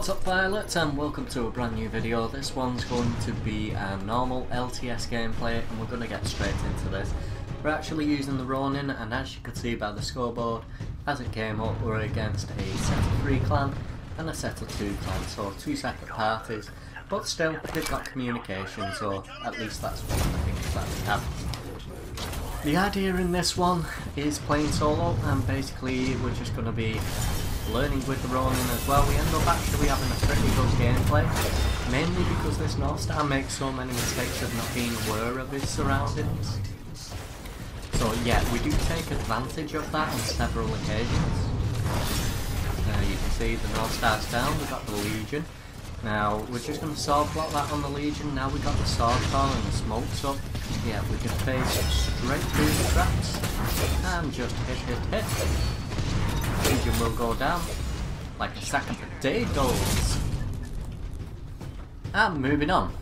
What's up pilots, and welcome to a brand new video. This one's going to be a normal LTS gameplay and we're going to get straight into this. We're actually using the Ronin, and as you can see by the scoreboard as it came up, we're against a set of 3 clan and a set of 2 clans, so 2 separate parties, but still they've got communication, so at least that's one of the things that we have. The idea in this one is playing solo, and basically we're just going to be learning with the Ronin as well. We end up actually having a pretty good gameplay, mainly because this North Star makes so many mistakes of not being aware of his surroundings. So yeah, we do take advantage of that on several occasions. You can see the North Star's down, we've got the Legion. Now we're just going to sword block that on the Legion. Now we've got the sword call and the smokes up. Yeah, we can face straight through the traps and just hit. Legion will go down like a sack of potatoes. And moving on.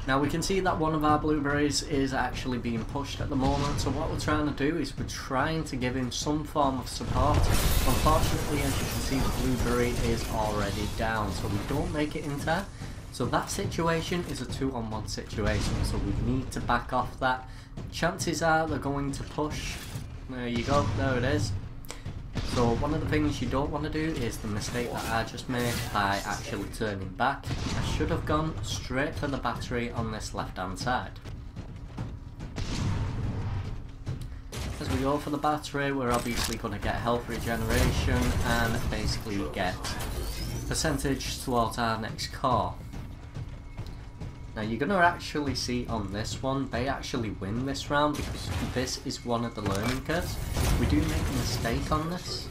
Now we can see that one of our blueberries is actually being pushed at the moment, so what we're trying to do is we're trying to give him some form of support. Unfortunately, as you can see, the blueberry is already down, so we don't make it in time. So that situation is a 2-on-1 situation, so we need to back off that. Chances are they're going to push. There you go, there it is. So one of the things you don't want to do is the mistake that I just made by actually turning back. I should have gone straight for the battery on this left hand side. As we go for the battery, we're obviously going to get health regeneration and basically get percentage towards our next core. Now you're going to actually see on this one, they actually win this round because this is one of the learning curves. We do make a mistake on this.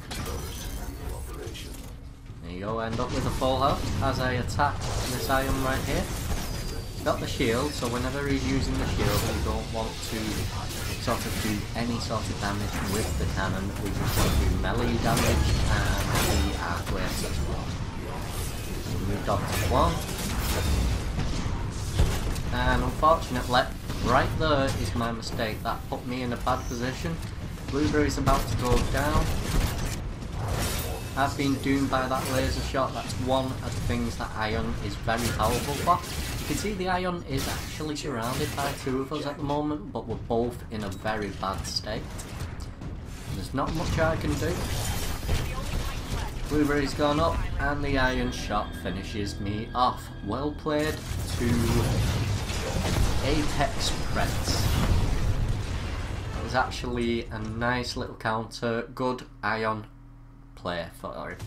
There you go, end up with a full health as I attack this iron right here. Got the shield, so whenever he's using the shield we don't want to sort of do any sort of damage with the cannon. We just want to do melee damage and the arc waves as well. We moved on to 1. And unfortunately, right there is my mistake. That put me in a bad position. Blueberry's about to go down. I've been doomed by that laser shot. That's one of the things that Ion is very powerful for. You can see the Ion is actually surrounded by 2 of us at the moment, but we're both in a very bad state. There's not much I can do. Blueberry's gone up and the iron shot finishes me off. Well played to Apex Prince. It was actually a nice little counter, good iron play for him.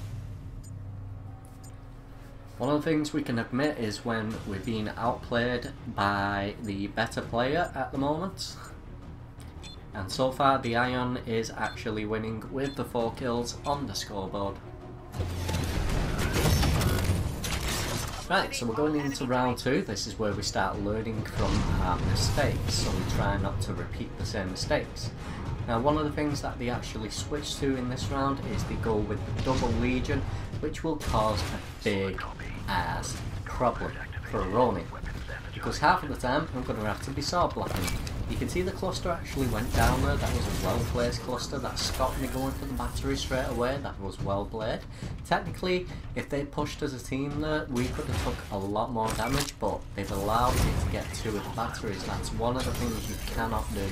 One of the things we can admit is when we're being outplayed by the better player at the moment. And so far the Ion is actually winning with the 4 kills on the scoreboard. Right, so we're going into round 2. This is where we start learning from our mistakes, so we try not to repeat the same mistakes. Now one of the things that they actually switch to in this round is they go with the double Legion, which will cause a big ass problem for a Ronin. Because half of the time I'm going to have to be sword blocking. You can see the cluster actually went down there. That was a well placed cluster that stopped me going for the battery straight away. That was well played. Technically, if they pushed as a team there, we could have took a lot more damage, but they've allowed me to get 2 of the batteries. That's one of the things you cannot do.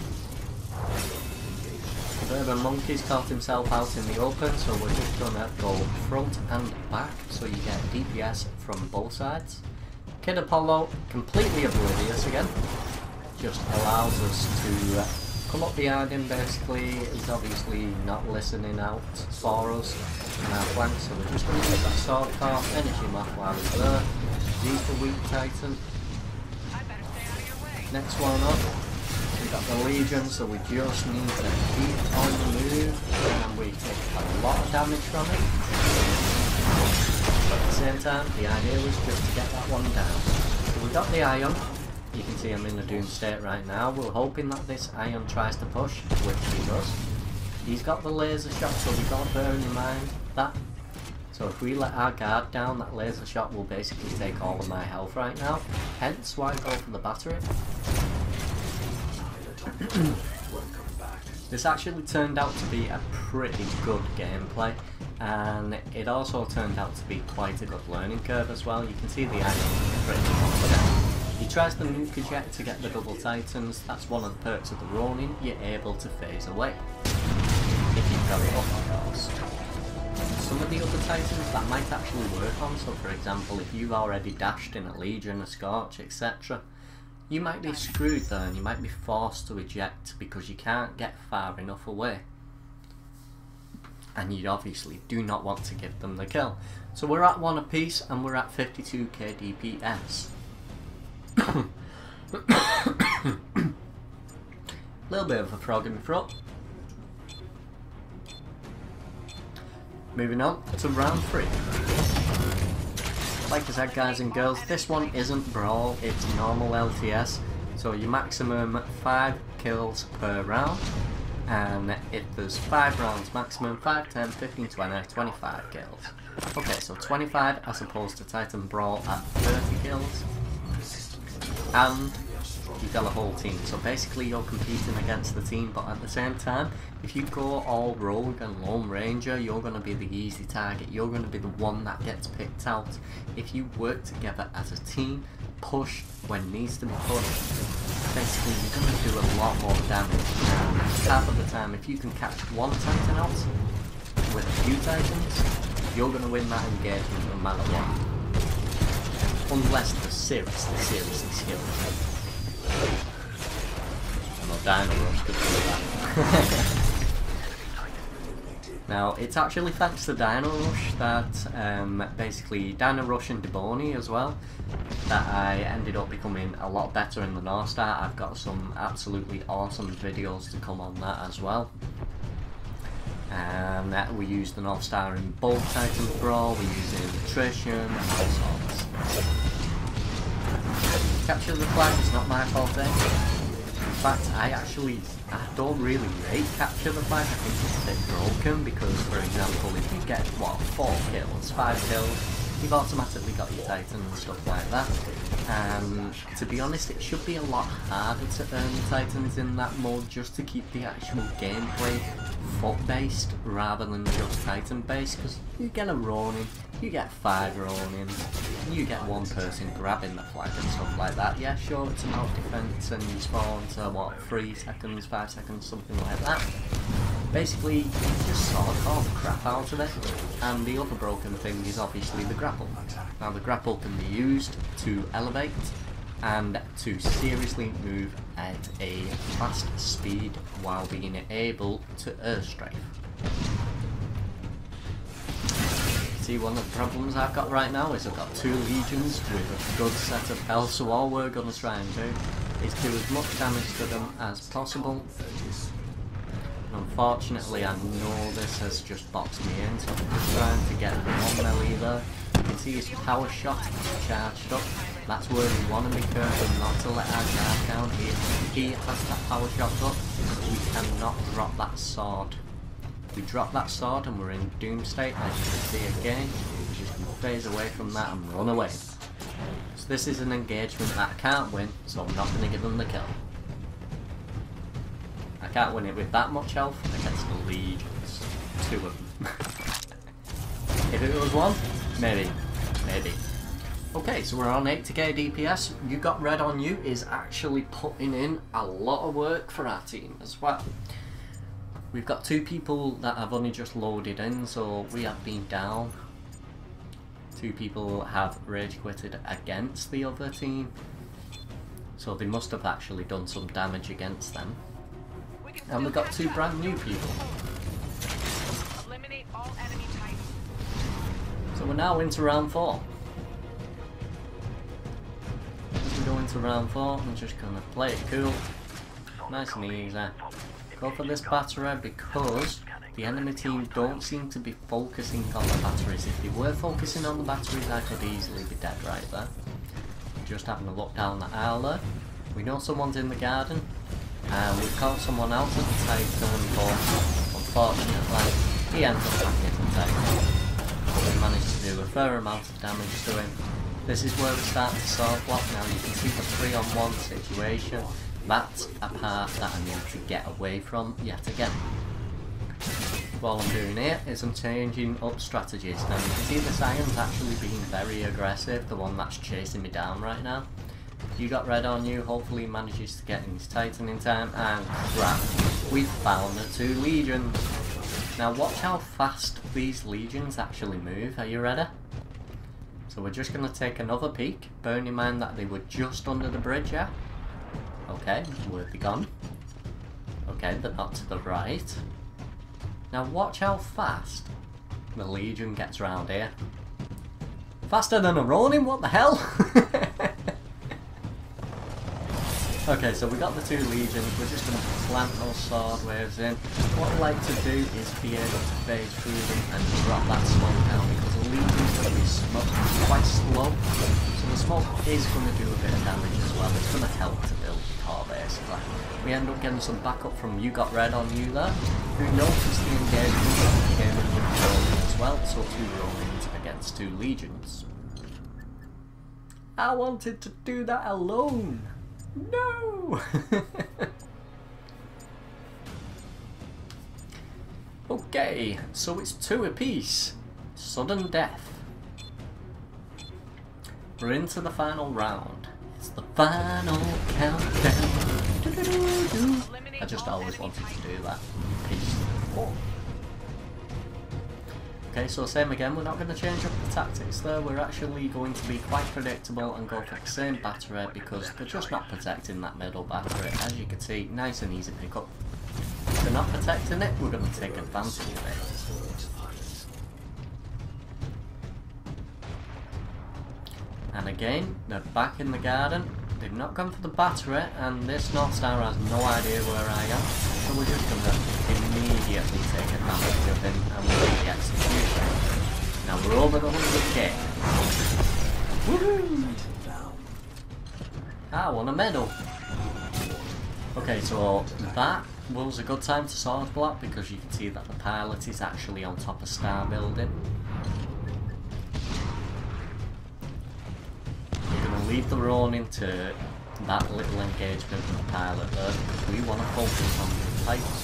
Urban Monkey's caught himself out in the open, so we're just going to go front and back so you get DPS from both sides. Kid Apollo, completely oblivious again, just allows us to come up behind him basically. He's obviously not listening out for us on our flank, so we're just going to use that sword car, finish him off while he's there. He's the weak Titan. Next one up, we've got the Legion, so we just need to keep on the move, and we take a lot of damage from it. But at the same time, the idea was just to get that one down. So we got the Ion. You can see I'm in a doomed state right now. We're hoping that this Ion tries to push, which he does. He's got the laser shot, so we've got to bear in mind that. So if we let our guard down, that laser shot will basically take all of my health right now. Hence why I go for the battery. This actually turned out to be a pretty good gameplay. and it also turned out to be quite a good learning curve as well. You can see the item pretty confident. He tries the nuke eject to get the double titans. That's one of the perks of the Ronin. You're able to phase away if you've got it up, of course. Some of the other titans that might actually work on, so for example if you've already dashed in a Legion, a Scorch, etc., you might be screwed there and you might be forced to eject because you can't get far enough away. And you obviously do not want to give them the kill. So we're at 1 apiece and we're at 52k DPS. Little bit of a frog in my throat. Moving on to round 3. Like I said, guys and girls, this one isn't Brawl, it's normal LTS. So your maximum 5 kills per round. And if there's 5 rounds maximum, 5, 10, 15, 20, 25 kills. Okay, so 25 as opposed to Titan Brawl at 30 kills. And you've got a whole team, so basically you're competing against the team, but at the same time, if you go all rogue and lone ranger, you're going to be the easy target, you're going to be the one that gets picked out. If you work together as a team, push when needs to be pushed, basically you're going to do a lot more damage, and half of the time if you can catch one Titan out with a few Titans, you're going to win that engagement no matter what. Unless they're seriously skilled. No, Dino Rush could do that. Now, it's actually thanks to Dino Rush that, basically Dino Rush and Debony as well, that I ended up becoming a lot better in the North Star. I've got some absolutely awesome videos to come on that as well. And we use the North Star in both Titans Brawl, we use it in Attrition and all sorts. Capture the flag is not my fault there. In fact, I don't really rate capture the flag. I think it's a bit broken because, for example, if you get, what, 4 kills, 5 kills, you've automatically got your Titan and stuff like that. To be honest, it should be a lot harder to earn Titans in that mode just to keep the actual gameplay foot-based rather than just Titan-based, because you get a Ronin, you get 5 Ronins, you get one person grabbing the flag and stuff like that. Yeah, sure, it's about defense and you spawn to, what, 3 seconds, 5 seconds, something like that. Basically, you just sort of call the crap out of it. And the other broken thing is obviously the grapple. Now the grapple can be used to elevate and to seriously move at a fast speed while being able to airstrafe. See, one of the problems I've got right now is I've got 2 legions with a good set of health, so all we're going to try and do is do as much damage to them as possible. Unfortunately, I know this has just boxed me in, so I'm just trying to get one melee there. You can see his power shot is charged up. That's where we want to be careful not to let our guard down. He has that power shot up. We cannot drop that sword. If we drop that sword and we're in doom state, as you can see again, we just phase away from that and run away. So this is an engagement that I can't win, so I'm not going to give them the kill. I can't win it with that much health against the legions. 2 of them. If it was 1, maybe. Okay, so we're on 80k DPS. You Got Red on You is actually putting in a lot of work for our team as well. We've got 2 people that have only just loaded in, so we have been down. 2 people have rage quitted against the other team, so they must have actually done some damage against them. And we've got 2 brand new people. So we're now into round 4. As we go into round 4, I'm just gonna play it cool, nice and easy. Go for this battery because the enemy team don't seem to be focusing on the batteries. If they were focusing on the batteries, I could easily be dead right there. Just having a look down the aisle there. We know someone's in the garden. We've caught someone out of the Titan, but unfortunately he ends up back in the Titan. But we managed to do a fair amount of damage to him. This is where we start to sword block. Now you can see the 3-on-1 situation. That's a part that I need to get away from yet again. while I'm doing it is I'm changing up strategies. Now you can see the Scion's actually being very aggressive, the one that's chasing me down right now. You got red on you, hopefully he manages to get in his Titan in time, and crap, we found the 2 legions. Now watch how fast these legions actually move, are you ready? So we're just going to take another peek, bearing in mind that they were just under the bridge, yeah? Okay, where have they gone? Okay, they're not to the right. Now watch how fast the legion gets round here. Faster than a Ronin, what the hell? Okay, so we got the 2 legions, we're just going to plant those sword waves in. What I like to do is be able to phase through them and drop that smoke down, because the legion's going to be quite slow, so the smoke is going to do a bit of damage as well. It's going to help to build the core basically. We end up getting some backup from You Got Red on you there, who noticed the engagement and came in with Ronin as well, so 2 Ronins against 2 legions. I wanted to do that alone! No! Okay, so it's 2 apiece. Sudden death. We're into the final round. It's the final countdown. I just always wanted to do that. Peace. Oh. Okay, so same again, we're not going to change up the tactics there, we're actually going to be quite predictable and go for the same battery because they're just not protecting that middle battery. As you can see, nice and easy pick up. If they're not protecting it, we're going to take advantage of it. And again, they're back in the garden, they've not gone for the battery, and this North Star has no idea where I am, so we're just going to immediately take advantage of him and we'll do the execution. Now we're over the 100k. Woohoo! I won a medal. Okay, so that was a good time to sword block because you can see that the pilot is actually on top of Star Building. We're going to leave the Ronin to that little engagement with the pilot there because we want to focus on the Titan.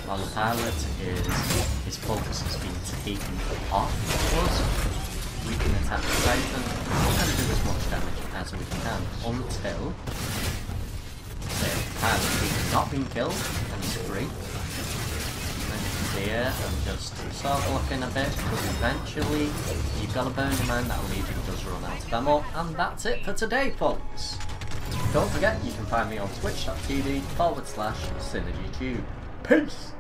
While the pilot his focus has been taken off us, we can attack the Titan and do as much damage as we can until the pilot has not been killed and is free. And then you can see here, I'm just sort of looking a bit because eventually you've got to bear in mind that a Legion does run out of ammo, and that's it for today, folks. Don't forget you can find me on twitch.tv/synergytube. Peace!